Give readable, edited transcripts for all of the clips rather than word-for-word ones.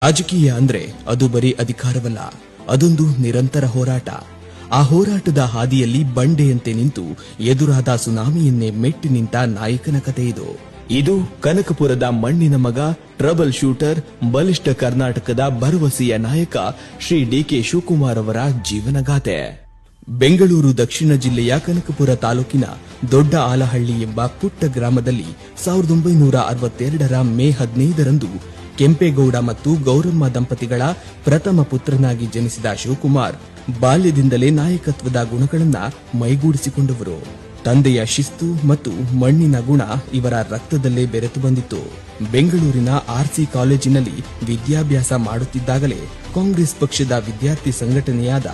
ರಾಜಕೀಯ ಅಂದ್ರೆ ಅದು ಬರೀ ಅಧಿಕಾರವಲ್ಲ, ಅದೊಂದು ನಿರಂತರ ಹೋರಾಟ. ಆ ಹೋರಾಟದ ಹಾದಿಯಲ್ಲಿ ಬಂಡೆಯಂತೆ ನಿಂತು ಎದುರಾದ ಸುನಾಮಿಯನ್ನೇ ಮೆಟ್ಟಿ ನಿಂತ ನಾಯಕನ ಕಥೆ ಇದು ಕನಕಪುರದ ಮಣ್ಣಿನ ಮಗ, ಟ್ರಬಲ್ ಶೂಟರ್, ಬಲಿಷ್ಠ ಕರ್ನಾಟಕದ ಭರವಸೆಯ ನಾಯಕ ಶ್ರೀ ಡಿ.ಕೆ. ಶಿವಕುಮಾರ್ ಅವರ ಜೀವನಗಾಥೆ. ಬೆಂಗಳೂರು ದಕ್ಷಿಣ ಜಿಲ್ಲೆಯ ಕನಕಪುರ ತಾಲೂಕಿನ ದೊಡ್ಡ ಆಲಹಳ್ಳಿ ಎಂಬ ಪುಟ್ಟ ಗ್ರಾಮದಲ್ಲಿ 1962ರ ಮೇ 15ರಂದು ಕೆಂಪೇಗೌಡ ಮತ್ತು ಗೌರಮ್ಮ ದಂಪತಿಗಳ ಪ್ರಥಮ ಪುತ್ರನಾಗಿ ಜನಿಸಿದ ಶಿವಕುಮಾರ್ ಬಾಲ್ಯದಿಂದಲೇ ನಾಯಕತ್ವದ ಗುಣಗಳನ್ನ ಮೈಗೂಡಿಸಿಕೊಂಡವರು. ತಂದೆಯ ಶಿಸ್ತು ಮತ್ತು ಮಣ್ಣಿನ ಗುಣ ಇವರ ರಕ್ತದಲ್ಲೇ ಬೆರೆತು ಬಂದಿತ್ತು. ಬೆಂಗಳೂರಿನ ಆರ್ಸಿ ಕಾಲೇಜಿನಲ್ಲಿ ವಿದ್ಯಾಭ್ಯಾಸ ಮಾಡುತ್ತಿದ್ದಾಗಲೇ ಕಾಂಗ್ರೆಸ್ ಪಕ್ಷದ ವಿದ್ಯಾರ್ಥಿ ಸಂಘಟನೆಯಾದ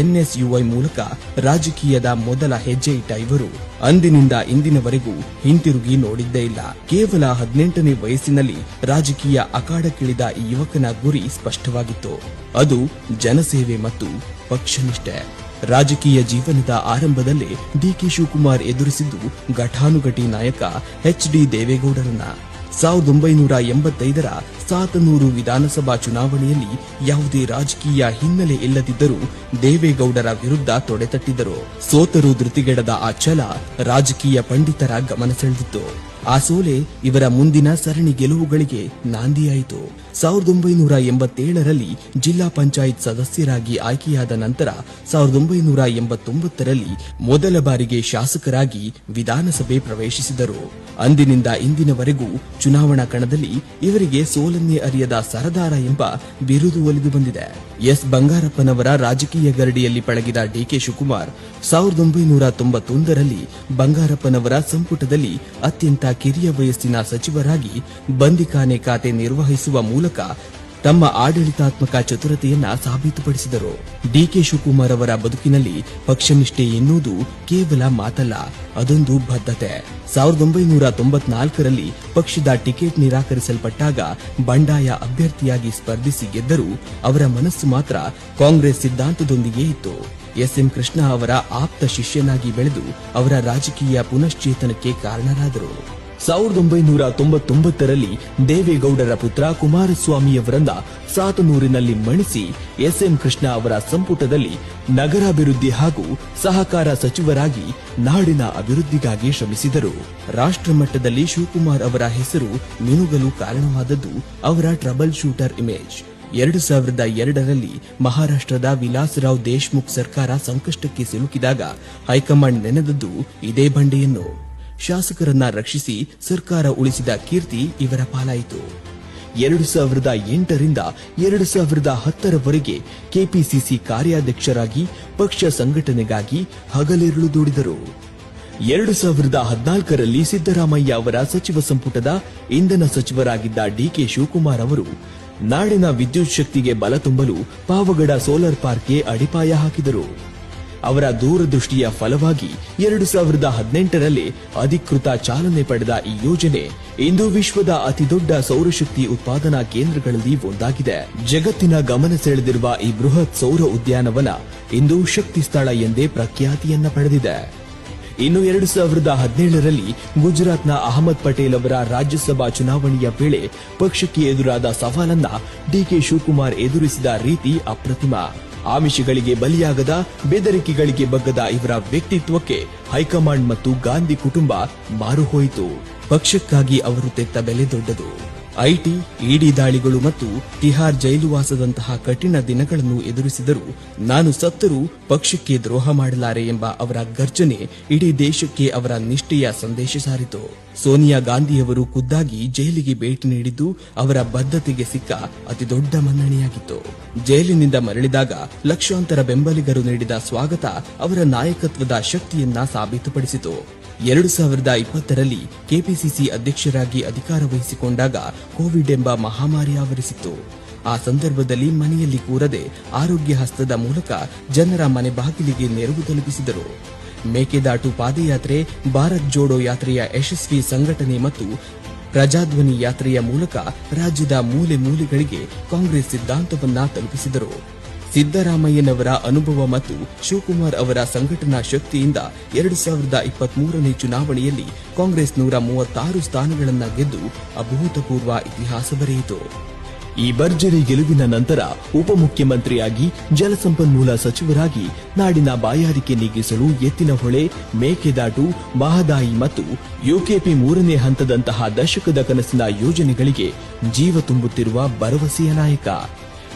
ಎನ್ಎಸ್ಯುಐ ಮೂಲಕ ರಾಜಕೀಯದ ಮೊದಲ ಹೆಜ್ಜೆ ಇಟ್ಟ ಇವರು ಅಂದಿನಿಂದ ಇಂದಿನವರೆಗೂ ಹಿಂತಿರುಗಿ ನೋಡಿದ್ದೇ ಇಲ್ಲ. ಕೇವಲ 18ನೇ ವಯಸ್ಸಿನಲ್ಲಿ ರಾಜಕೀಯ ಅಖಾಡಕ್ಕಿಳಿದ ಈ ಯುವಕನ ಗುರಿ ಸ್ಪಷ್ಟವಾಗಿತ್ತು. ಅದು ಜನಸೇವೆ ಮತ್ತು ಪಕ್ಷನಿಷ್ಠೆ. ರಾಜಕೀಯ ಜೀವನದ ಆರಂಭದಲ್ಲೇ ಡಿ.ಕೆ. ಶಿವಕುಮಾರ್ ಎದುರಿಸಿದ್ದು ಘಟಾನುಘಟಿ ನಾಯಕ ಎಚ್.ಡಿ. ದೇವೇಗೌಡರನ್ನ. 1985ರ ಸಾತನೂರು ವಿಧಾನಸಭಾ ಚುನಾವಣೆಯಲ್ಲಿ ಯಾವುದೇ ರಾಜಕೀಯ ಹಿನ್ನೆಲೆ ಇಲ್ಲದಿದ್ದರೂ ದೇವೇಗೌಡರ ವಿರುದ್ಧ ತೊಡೆತಟ್ಟಿದ್ದರು. ಸೋತರೂ ಧೃತಿಗೆಡದ ಆ ಛಲ ರಾಜಕೀಯ ಪಂಡಿತರ ಗಮನ ಸೆಳೆದಿತ್ತು. ಆ ಸೋಲೆ ಇವರ ಮುಂದಿನ ಸರಣಿ ಗೆಲುವುಗಳಿಗೆ ನಾಂದಿಯಾಯಿತು. 1987ರಲ್ಲಿ ಜಿಲ್ಲಾ ಪಂಚಾಯತ್ ಸದಸ್ಯರಾಗಿ ಆಯ್ಕೆಯಾದ ನಂತರ 1989ರಲ್ಲಿ ಮೊದಲ ಬಾರಿಗೆ ಶಾಸಕರಾಗಿ ವಿಧಾನಸಭೆ ಪ್ರವೇಶಿಸಿದರು. ಅಂದಿನಿಂದ ಇಂದಿನವರೆಗೂ ಚುನಾವಣಾ ಕಣದಲ್ಲಿ ಇವರಿಗೆ ಸೋಲನ್ನೇ ಅರಿಯದ ಸರದಾರ ಎಂಬ ಬಿರುದು ಒಲಿದು ಬಂದಿದೆ. ಎಸ್ ಬಂಗಾರಪ್ಪನವರ ರಾಜಕೀಯ ಗರಡಿಯಲ್ಲಿ ಪಳಗಿದ ಡಿ.ಕೆ. ಶಿವಕುಮಾರ್ 1991ರಲ್ಲಿ ಬಂಗಾರಪ್ಪನವರ ಸಂಪುಟದಲ್ಲಿ ಅತ್ಯಂತ ಕಿರಿಯ ವಯಸ್ಸಿನ ಸಚಿವರಾಗಿ ಬಂದಿಖಾನೆ ಖಾತೆ ನಿರ್ವಹಿಸುವ ಮೂಲಕ ತಮ್ಮ ಆಡಳಿತಾತ್ಮಕ ಚತುರತೆಯನ್ನ ಸಾಬೀತುಪಡಿಸಿದರು. ಡಿ.ಕೆ. ಶಿವಕುಮಾರ್ ಅವರ ಬದುಕಿನಲ್ಲಿ ಪಕ್ಷನಿಷ್ಠೆ ಎನ್ನುವುದು ಕೇವಲ ಮಾತಲ್ಲ, ಅದೊಂದು ಬದ್ಧತೆ. 1994ರಲ್ಲಿ ಪಕ್ಷದ ಟಿಕೆಟ್ ನಿರಾಕರಿಸಲ್ಪಟ್ಟಾಗ ಬಂಡಾಯ ಅಭ್ಯರ್ಥಿಯಾಗಿ ಸ್ಪರ್ಧಿಸಿ ಗೆದ್ದರೂ ಅವರ ಮನಸ್ಸು ಮಾತ್ರ ಕಾಂಗ್ರೆಸ್ ಸಿದ್ಧಾಂತದೊಂದಿಗೆ ಇತ್ತು. ಎಸ್.ಎಂ. ಕೃಷ್ಣ ಅವರ ಆಪ್ತ ಶಿಷ್ಯನಾಗಿ ಬೆಳೆದು ಅವರ ರಾಜಕೀಯ ಪುನಶ್ಚೇತನಕ್ಕೆ ಕಾರಣರಾದರು. 1999ರಲ್ಲಿ ದೇವೇಗೌಡರ ಪುತ್ರ ಕುಮಾರಸ್ವಾಮಿಯವರನ್ನ ಸಾತನೂರಿನಲ್ಲಿ ಮಣಿಸಿ ಎಸ್.ಎಂ. ಕೃಷ್ಣ ಅವರ ಸಂಪುಟದಲ್ಲಿ ನಗರಾಭಿವೃದ್ಧಿ ಹಾಗೂ ಸಹಕಾರ ಸಚಿವರಾಗಿ ನಾಡಿನ ಅಭಿವೃದ್ಧಿಗಾಗಿ ಶ್ರಮಿಸಿದರು. ರಾಷ್ಟ್ರ ಮಟ್ಟದಲ್ಲಿ ಶಿವಕುಮಾರ್ ಅವರ ಹೆಸರು ಮಿನುಗಲು ಕಾರಣವಾದದ್ದು ಅವರ ಟ್ರಬಲ್ ಶೂಟರ್ ಇಮೇಜ್. 2002ರಲ್ಲಿ ಮಹಾರಾಷ್ಟ್ರದ ವಿಲಾಸರಾವ್ ದೇಶ್ಮುಖ್ ಸರ್ಕಾರ ಸಂಕಷ್ಟಕ್ಕೆ ಸಿಲುಕಿದಾಗ ಹೈಕಮಾಂಡ್ ನೆನೆದದ್ದು ಇದೇ ಬಂಡೆಯನ್ನು. ಶಾಸಕರನ್ನ ರಕ್ಷಿಸಿ ಸರ್ಕಾರ ಉಳಿಸಿದ ಕೀರ್ತಿ ಇವರ ಪಾಲಾಯಿತು. 2008ರಿಂದ 2010ರವರೆಗೆ ಕೆಪಿಸಿಸಿ ಕಾರ್ಯಾಧ್ಯಕ್ಷರಾಗಿ ಪಕ್ಷ ಸಂಘಟನೆಗಾಗಿ ಹಗಲಿರುಳು ದುಡಿದರು. 2014ರಲ್ಲಿ ಸಿದ್ದರಾಮಯ್ಯ ಅವರ ಸಚಿವ ಸಂಪುಟದ ಇಂಧನ ಸಚಿವರಾಗಿದ್ದ ಡಿ.ಕೆ. ಶಿವಕುಮಾರ್ ಅವರು ನಾಡಿನ ವಿದ್ಯುತ್ ಶಕ್ತಿಗೆ ಬಲ ತುಂಬಲು ಪಾವಗಡ ಸೋಲಾರ್ ಪಾರ್ಕ್ಗೆ ಅಡಿಪಾಯ ಹಾಕಿದರು. ಅವರ ದೂರದೃಷ್ಟಿಯ ಫಲವಾಗಿ 2018ರಲ್ಲಿ ಅಧಿಕೃತ ಚಾಲನೆ ಪಡೆದ ಈ ಯೋಜನೆ ಇಂದು ವಿಶ್ವದ ಅತಿದೊಡ್ಡ ಸೌರಶಕ್ತಿ ಉತ್ಪಾದನಾ ಕೇಂದ್ರಗಳಲ್ಲಿ ಒಂದಾಗಿದೆ. ಜಗತ್ತಿನ ಗಮನ ಸೆಳೆದಿರುವ ಈ ಬೃಹತ್ ಸೌರ ಉದ್ಯಾನವನ ಇಂದು ಶಕ್ತಿ ಸ್ಥಳ ಎಂದೇ ಪ್ರಖ್ಯಾತಿಯನ್ನ ಪಡೆದಿದೆ. ಇನ್ನು 2017ರಲ್ಲಿ ಗುಜರಾತ್ನ ಅಹಮದ್ ಪಟೇಲ್ ಅವರ ರಾಜ್ಯಸಭಾ ಚುನಾವಣೆಯ ವೇಳೆ ಪಕ್ಷಕ್ಕೆ ಎದುರಾದ ಸವಾಲನ್ನ ಡಿ.ಕೆ. ಶಿವಕುಮಾರ್ ಎದುರಿಸಿದ ರೀತಿ ಅಪ್ರತಿಮ. ಆಮಿಷಗಳಿಗೆ ಬಲಿಯಾಗದ, ಬೆದರಿಕೆಗಳಿಗೆ ಬಗ್ಗದ ಇವರ ವ್ಯಕ್ತಿತ್ವಕ್ಕೆ ಹೈಕಮಾಂಡ್ ಮತ್ತು ಗಾಂಧಿ ಕುಟುಂಬ ಮಾರುಹೋಯಿತು. ಪಕ್ಷಕ್ಕಾಗಿ ಅವರು ತೆತ್ತ ಬೆಲೆ ದೊಡ್ಡದು. ಐಟಿ, ಇಡಿ ದಾಳಿಗಳು ಮತ್ತು ತಿಹಾರ್ ಜೈಲುವಾಸದಂತಹ ಕಠಿಣ ದಿನಗಳನ್ನು ಎದುರಿಸಿದರೂ ನಾನು ಸತ್ತರೂ ಪಕ್ಷಕ್ಕೆ ದ್ರೋಹ ಮಾಡಲಾರೆ ಎಂಬ ಅವರ ಗರ್ಜನೆ ಇಡೀ ದೇಶಕ್ಕೆ ಅವರ ನಿಷ್ಠೆಯ ಸಂದೇಶ ಸಾರಿತು. ಸೋನಿಯಾ ಗಾಂಧಿಯವರು ಖುದ್ದಾಗಿ ಜೈಲಿಗೆ ಭೇಟಿ ನೀಡಿದ್ದು ಅವರ ಬದ್ಧತೆಗೆ ಸಿಕ್ಕ ಅತಿದೊಡ್ಡ ಮನ್ನಣೆಯಾಗಿತ್ತು. ಜೈಲಿನಿಂದ ಮರಳಿದಾಗ ಲಕ್ಷಾಂತರ ಬೆಂಬಲಿಗರು ನೀಡಿದ ಸ್ವಾಗತ ಅವರ ನಾಯಕತ್ವದ ಶಕ್ತಿಯನ್ನ ಸಾಬೀತುಪಡಿಸಿತು. 2020ರಲ್ಲಿ ಕೆಪಿಸಿಸಿ ಅಧ್ಯಕ್ಷರಾಗಿ ಅಧಿಕಾರ ವಹಿಸಿಕೊಂಡಾಗ ಕೋವಿಡ್ ಎಂಬ ಮಹಾಮಾರಿ ಆವರಿಸಿತ್ತು. ಆ ಸಂದರ್ಭದಲ್ಲಿ ಮನೆಯಲ್ಲಿ ಕೂರದೆ ಆರೋಗ್ಯ ಹಸ್ತದ ಮೂಲಕ ಜನರ ಮನೆ ಬಾಗಿಲಿಗೆ ನೆರವು ತಲುಪಿಸಿದರು. ಮೇಕೆದಾಟು ಪಾದಯಾತ್ರೆ, ಭಾರತ್ ಜೋಡೋ ಯಾತ್ರೆಯ ಯಶಸ್ವಿ ಸಂಘಟನೆ ಮತ್ತು ಪ್ರಜಾಧ್ವನಿ ಯಾತ್ರೆಯ ಮೂಲಕ ರಾಜ್ಯದ ಮೂಲೆ ಮೂಲೆಗಳಿಗೆ ಕಾಂಗ್ರೆಸ್ ಸಿದ್ಧಾಂತವನ್ನ ತಲುಪಿಸಿದರು. ಸಿದ್ದರಾಮಯ್ಯನವರ ಅನುಭವ ಮತ್ತು ಶಿವಕುಮಾರ್ ಅವರ ಸಂಘಟನಾ ಶಕ್ತಿಯಿಂದ 2023ನೇ ಚುನಾವಣೆಯಲ್ಲಿ ಕಾಂಗ್ರೆಸ್ 136 ಸ್ಥಾನಗಳನ್ನು ಗೆದ್ದು ಅಭೂತಪೂರ್ವ ಇತಿಹಾಸ ಬರೆಯಿತು. ಈ ಭರ್ಜರಿ ಗೆಲುವಿನ ನಂತರ ಉಪಮುಖ್ಯಮಂತ್ರಿಯಾಗಿ ಜಲಸಂಪನ್ಮೂಲ ಸಚಿವರಾಗಿ ನಾಡಿನ ಬಾಯಾರಿಕೆ ನೀಗಿಸಲು ಎತ್ತಿನಹೊಳೆ, ಮೇಕೆದಾಟು, ಮಹದಾಯಿ ಮತ್ತು ಯುಕೆಪಿ 3ನೇ ಹಂತದಂತಹ ದಶಕದ ಕನಸಿನ ಯೋಜನೆಗಳಿಗೆ ಜೀವ ತುಂಬುತ್ತಿರುವ ಭರವಸೆಯ ನಾಯಕ.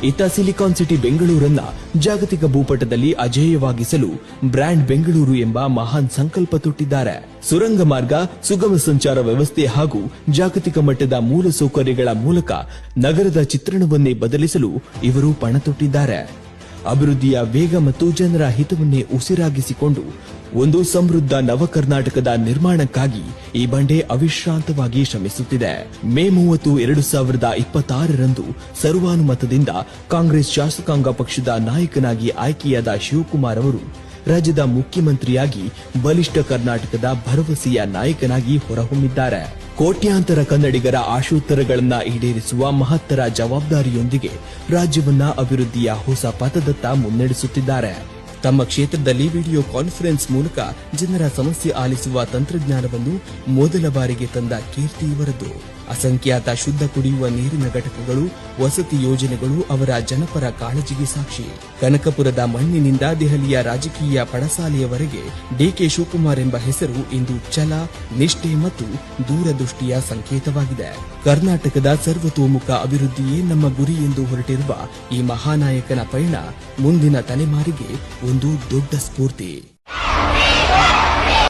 ಇತ್ತ ಸಿಲಿಕಾನ್ ಸಿಟಿ ಬೆಂಗಳೂರನ್ನ ಜಾಗತಿಕ ಭೂಪಟದಲ್ಲಿ ಅಜೇಯವಾಗಿಸಲು ಬ್ರ್ಯಾಂಡ್ ಬೆಂಗಳೂರು ಎಂಬ ಮಹಾನ್ ಸಂಕಲ್ಪ ತೊಟ್ಟಿದ್ದಾರೆ. ಸುರಂಗ ಮಾರ್ಗ, ಸುಗಮ ಸಂಚಾರ ವ್ಯವಸ್ಥೆ ಹಾಗೂ ಜಾಗತಿಕ ಮಟ್ಟದ ಮೂಲಸೌಕರ್ಯಗಳ ಮೂಲಕ ನಗರದ ಚಿತ್ರಣವನ್ನೇ ಬದಲಿಸಲು ಇವರು ಪಣ ತೊಟ್ಟಿದ್ದಾರೆ. ಅಭಿವೃದ್ಧಿಯ ವೇಗ ಮತ್ತು ಜನರ ಹಿತವನ್ನೇ ಉಸಿರಾಗಿಸಿಕೊಂಡು ಒಂದು ಸಮೃದ್ಧ ನವ ಕರ್ನಾಟಕದ ನಿರ್ಮಾಣಕ್ಕಾಗಿ ಈ ಬಂಡೆ ಅವಿಶ್ರಾಂತವಾಗಿ ಶ್ರಮಿಸುತ್ತಿದೆ. ಮೇ 30, 2026ರಂದು ಸರ್ವಾನುಮತದಿಂದ ಕಾಂಗ್ರೆಸ್ ಶಾಸಕಾಂಗ ಪಕ್ಷದ ನಾಯಕನಾಗಿ ಆಯ್ಕೆಯಾದ ಶಿವಕುಮಾರ್ ಅವರು ರಾಜ್ಯದ ಮುಖ್ಯಮಂತ್ರಿಯಾಗಿ ಬಲಿಷ್ಠ ಕರ್ನಾಟಕದ ಭರವಸೆಯ ನಾಯಕನಾಗಿ ಹೊರಹೊಮ್ಮಿದ್ದಾರೆ. ಕೋಟ್ಯಾಂತರ ಕನ್ನಡಿಗರ ಆಶೋತ್ತರಗಳನ್ನ ಈಡೇರಿಸುವ ಮಹತ್ತರ ಜವಾಬ್ದಾರಿಯೊಂದಿಗೆ ರಾಜ್ಯವನ್ನ ಅಭಿವೃದ್ಧಿಯ ಹೊಸ ಪಥದತ್ತ ಮುನ್ನಡೆಸುತ್ತಿದ್ದಾರೆ. ತಮ್ಮ ಕ್ಷೇತ್ರದಲ್ಲಿ ವಿಡಿಯೋ ಕಾನ್ಫರೆನ್ಸ್ ಮೂಲಕ ಜನರ ಸಮಸ್ಯೆ ಆಲಿಸುವ ತಂತ್ರಜ್ಞಾನವನ್ನು ಮೊದಲ ಬಾರಿಗೆ ತಂದ ಕೀರ್ತಿ ಇವರದ್ದು. ಅಸಂಖ್ಯಾತ ಶುದ್ಧ ಕುಡಿಯುವ ನೀರಿನ ಘಟಕಗಳು, ವಸತಿ ಯೋಜನೆಗಳು ಅವರ ಜನಪರ ಕಾಳಜಿಗೆ ಸಾಕ್ಷಿ. ಕನಕಪುರದ ಮಣ್ಣಿನಿಂದ ದೆಹಲಿಯ ರಾಜಕೀಯ ಪಡಸಾಲೆಯವರೆಗೆ ಡಿಕೆ ಶಿವಕುಮಾರ್ ಎಂಬ ಹೆಸರು ಇಂದು ಛಲ, ನಿಷ್ಠೆ ಮತ್ತು ದೂರದೃಷ್ಟಿಯ ಸಂಕೇತವಾಗಿದೆ. ಕರ್ನಾಟಕದ ಸರ್ವತೋಮುಖ ಅಭಿವೃದ್ಧಿಯೇ ನಮ್ಮ ಗುರಿ ಎಂದು ಹೊರಟಿರುವ ಈ ಮಹಾನಾಯಕನ ಪಯಣ ಮುಂದಿನ ತಲೆಮಾರಿಗೆ ಒಂದು ದೊಡ್ಡ ಸ್ಫೂರ್ತಿ.